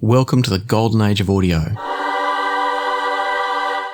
Welcome to the golden age of audio.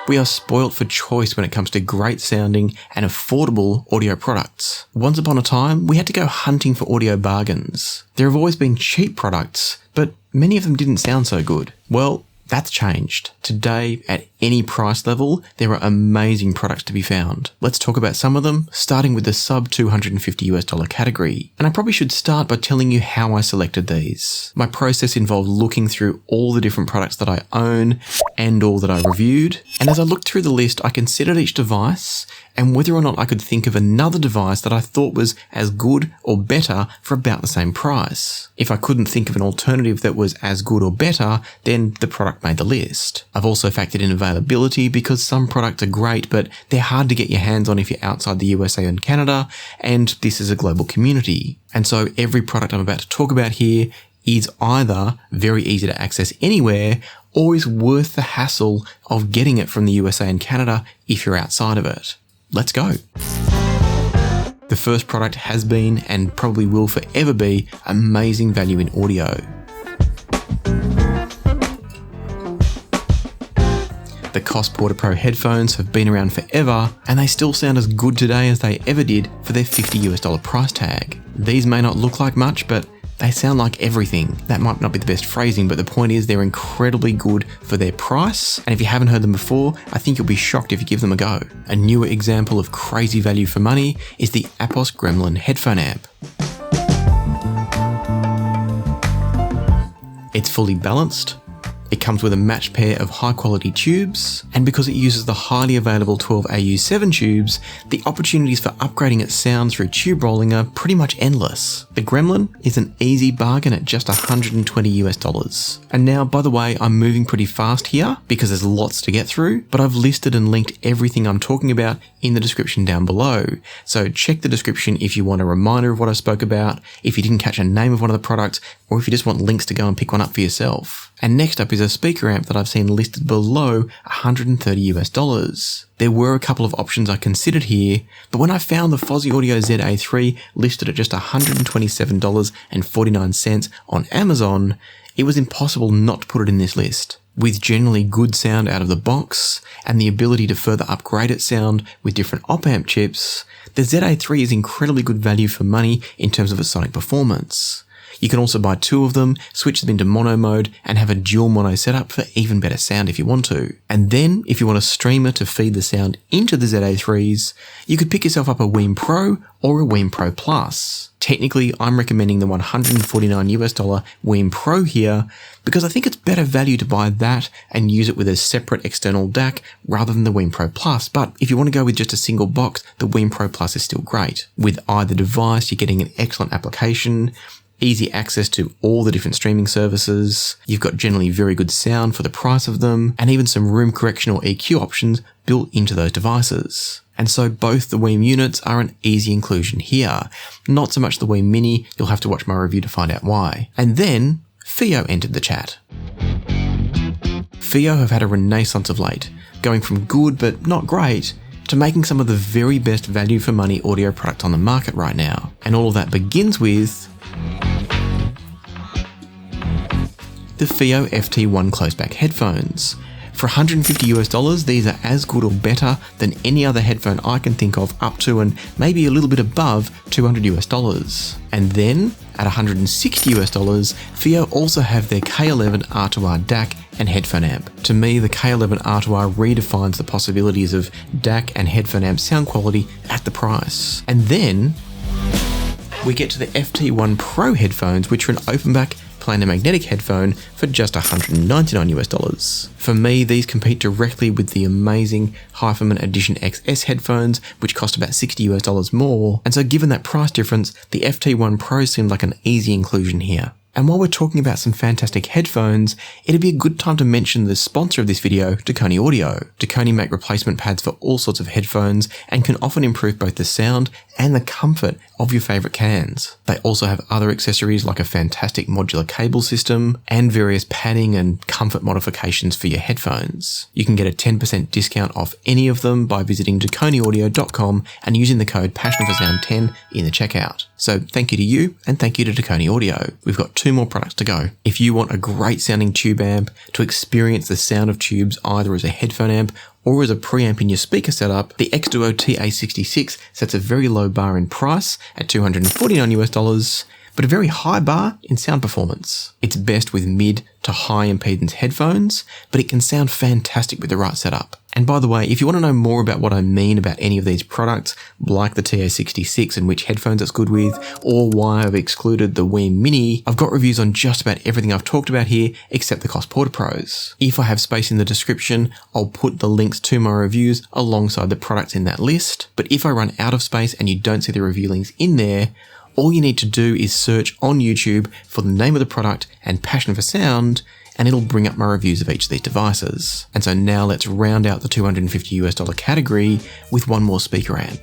We are spoilt for choice when it comes to great sounding and affordable audio products. Once upon a time, we had to go hunting for audio bargains. There have always been cheap products, but many of them didn't sound so good. Well, that's changed. Today, at any price level, there are amazing products to be found. Let's talk about some of them, starting with the sub $250 category. And I probably should start by telling you how I selected these. My process involved looking through all the different products that I own and all that I reviewed. And as I looked through the list, I considered each device and whether or not I could think of another device that I thought was as good or better for about the same price. If I couldn't think of an alternative that was as good or better, then the product made the list. I've also factored in availability because some products are great, but they're hard to get your hands on if you're outside the USA and Canada, and this is a global community. And so every product I'm about to talk about here is either very easy to access anywhere or is worth the hassle of getting it from the USA and Canada if you're outside of it. Let's go. The first product has been and probably will forever be amazing value in audio. The Koss PortaPro headphones have been around forever and they still sound as good today as they ever did for their $50 price tag. These may not look like much, but they sound like everything. That might not be the best phrasing, but the point is they're incredibly good for their price. And if you haven't heard them before, I think you'll be shocked if you give them a go. A newer example of crazy value for money is the Apos Gremlin headphone amp. It's fully balanced. It comes with a matched pair of high quality tubes, and because it uses the highly available 12AU7 tubes, the opportunities for upgrading its sound through tube rolling are pretty much endless. The Gremlin is an easy bargain at just $120. And now, by the way, I'm moving pretty fast here because there's lots to get through, but I've listed and linked everything I'm talking about in the description down below. So check the description if you want a reminder of what I spoke about, if you didn't catch a name of one of the products, or if you just want links to go and pick one up for yourself. And next up is a speaker amp that I've seen listed below $130. There were a couple of options I considered here, but when I found the Fosi Audio ZA3 listed at just $127.49 on Amazon, it was impossible not to put it in this list. With generally good sound out of the box and the ability to further upgrade its sound with different op-amp chips, the ZA3 is incredibly good value for money in terms of its sonic performance. You can also buy two of them, switch them into mono mode, and have a dual mono setup for even better sound if you want to. And then, if you want a streamer to feed the sound into the ZA3s, you could pick yourself up a WiiM Pro or a WiiM Pro Plus. Technically, I'm recommending the $149 WiiM Pro here because I think it's better value to buy that and use it with a separate external DAC rather than the WiiM Pro Plus. But if you want to go with just a single box, the WiiM Pro Plus is still great. With either device, you're getting an excellent application, easy access to all the different streaming services, you've got generally very good sound for the price of them, and even some room correction or EQ options built into those devices. And so both the WiiM units are an easy inclusion here. Not so much the WiiM Mini, you'll have to watch my review to find out why. And then FiiO entered the chat. FiiO have had a renaissance of late, going from good but not great to making some of the very best value for money audio products on the market right now. And all of that begins with the FiiO FT1 closeback headphones. For $150, these are as good or better than any other headphone I can think of up to and maybe a little bit above $200. And then at $160, FiiO also have their K11 R2R DAC and headphone amp. To me, the K11 R2R redefines the possibilities of DAC and headphone amp sound quality at the price. And then we get to the FT1 Pro headphones, which are an open back planar magnetic headphone for just $199. For me, these compete directly with the amazing HiFiMan Edition XS headphones, which cost about $60 more. And so given that price difference, the FT1 Pro seemed like an easy inclusion here. And while we're talking about some fantastic headphones, it'd be a good time to mention the sponsor of this video, Deconi Audio. Deconi make replacement pads for all sorts of headphones and can often improve both the sound and the comfort of your favorite cans. They also have other accessories like a fantastic modular cable system and various padding and comfort modifications for your headphones. You can get a 10% discount off any of them by visiting deconiaudio.com and using the code PassionForSound10 in the checkout. So thank you to you and thank you to Deconi Audio. We've got two 2 more products to go. If you want a great sounding tube amp to experience the sound of tubes either as a headphone amp or as a preamp in your speaker setup, the xDuoo TA66 sets a very low bar in price at $249, but a very high bar in sound performance. It's best with mid to high impedance headphones, but it can sound fantastic with the right setup. And by the way, if you want to know more about what I mean about any of these products, like the TA66 and which headphones it's good with, or why I've excluded the WiiM Mini, I've got reviews on just about everything I've talked about here, except the Koss PortaPros. If I have space in the description, I'll put the links to my reviews alongside the products in that list. But if I run out of space and you don't see the review links in there, all you need to do is search on YouTube for the name of the product and passion for sound, and it'll bring up my reviews of each of these devices. And so now let's round out the $250 category with one more speaker amp.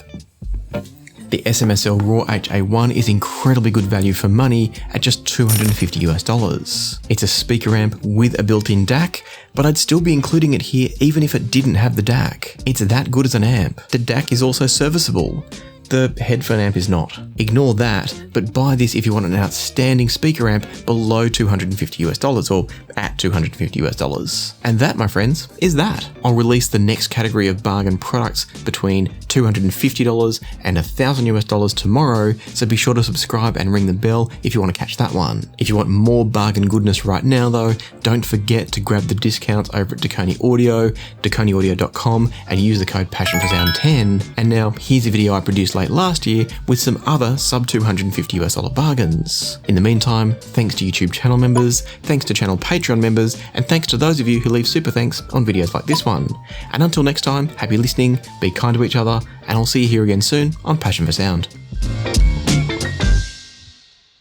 The SMSL RAW-HA1 is incredibly good value for money at just $250. It's a speaker amp with a built-in DAC, but I'd still be including it here even if it didn't have the DAC. It's that good as an amp. The DAC is also serviceable. The headphone amp is not. Ignore that, but buy this if you want an outstanding speaker amp below $250 or at $250. And that, my friends, is that. I'll release the next category of bargain products between $250 and $1,000 tomorrow, so be sure to subscribe and ring the bell if you want to catch that one. If you want more bargain goodness right now though, don't forget to grab the discounts over at Deconi Audio, deconiaudio.com, and use the code PassionForSound10. And now here's a video I produced late last year with some other sub $250 bargains. In the meantime, thanks to YouTube channel members, thanks to channel Patreon members, and thanks to those of you who leave super thanks on videos like this one. And until next time, happy listening, be kind to each other, and I'll see you here again soon on Passion for Sound.